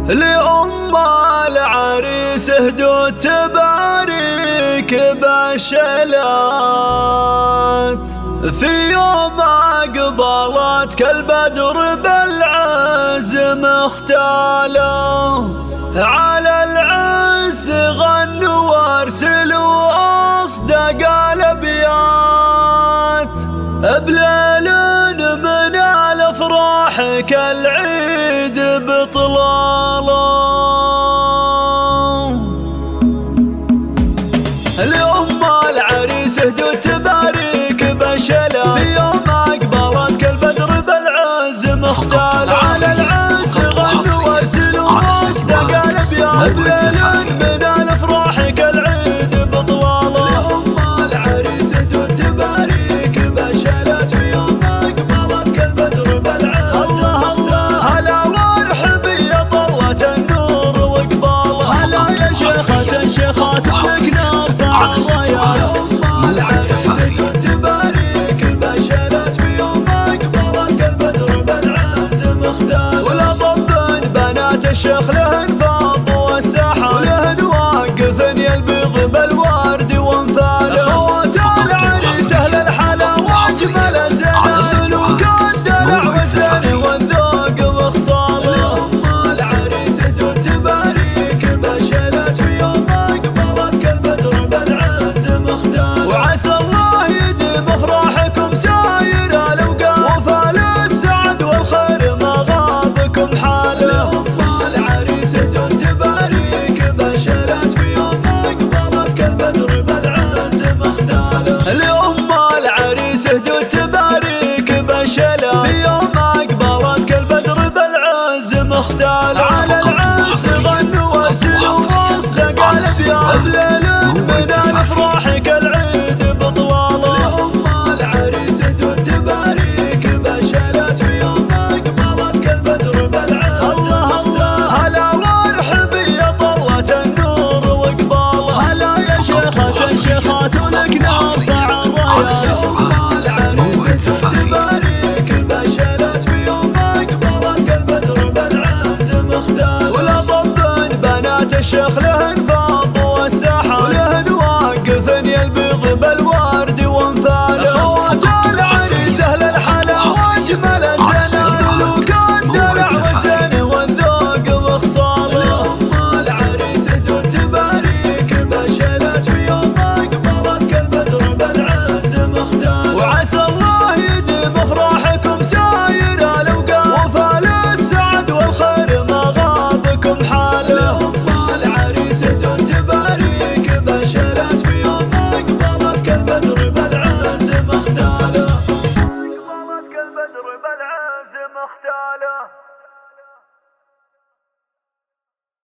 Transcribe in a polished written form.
لأم العريس اهدوا تباريك بشلات في يوم أقبلت كالبدر بالعزم اختالوا على العز غنوا وارسلوا أصدق الأبيات بليل من الأفراح كالعيد بطلاله لأم العريس اهدوا تباريك بشلا في يوم أقبلت كالبدر بالعزم اختال على العز غنوا وارسلوا أصدق الأبيات ليل من الأفراح كالعيد بطلاله لأم العريس اهدوا تباريك بشلا في يوم أقبلت كالبدر بالعزم اختال هلا وارحب يا طلة النور وقباله هلا يا شيخة الشيخات لك نرفع الرايات العريس اهدوا تباريك بشلت في يوم أقبلت كالبدر بالعزم اختال ولا طب بنات الشيخ لهن فاض والساحة ولهن واقفن يلبيض بالورد وانفاله خوات العريس أهل الحلا واجمل الزين وكان دلع والزين والذوق وخصاله أم العريس اهدوا تباريك بشلت في يوم أقبلت كالبدر بالعزم اختال وعسى الله يديم افراحكم ساير الاوقات وفال السعد والخير ما غابكم حاله أم العريس اهدوا تباريك بشلت في يوم أقبلت كالبدر بالعزم اختاله لأم العريس اهدوا تباريك بشلت في يوم أقبلت كالبدر بالعزم اختاله على العز غنوا وارسلوا أصدق الأبيات بليل من الأفراح كالعيد بطلاله لأم العريس اهدوا تباريك بشلت في يوم أقبلت كالبدر بالعزم اختاله هلا وارحب يا طلة النور وقباله هلا يا شيخة الشيخات ولك نرفع الرايات العريس اهدوا تباريك بشلت في يوم أقبلت كالبدر بالعزم اختال ولا طب بنات الشيخ لهن فاض والساحة ولهن واقفن يلبيض بالورد وانفاله خوات العريس أهل الحلا واجمل الزين وكان دلع والزين والذوق وخصاله أم العريس اهدوا تباريك بشلت في يوم أقبلت كالبدر بالعزم اختال وعسى الله يديم افراحكم ساير الاوقات وفال السعد والخير ما غابكم حاله أم العريس اهدوا تباريك بشلت في يوم أقبلت كالبدر بالعزم اختاله أقبلت كالبدر بالعزم اختاله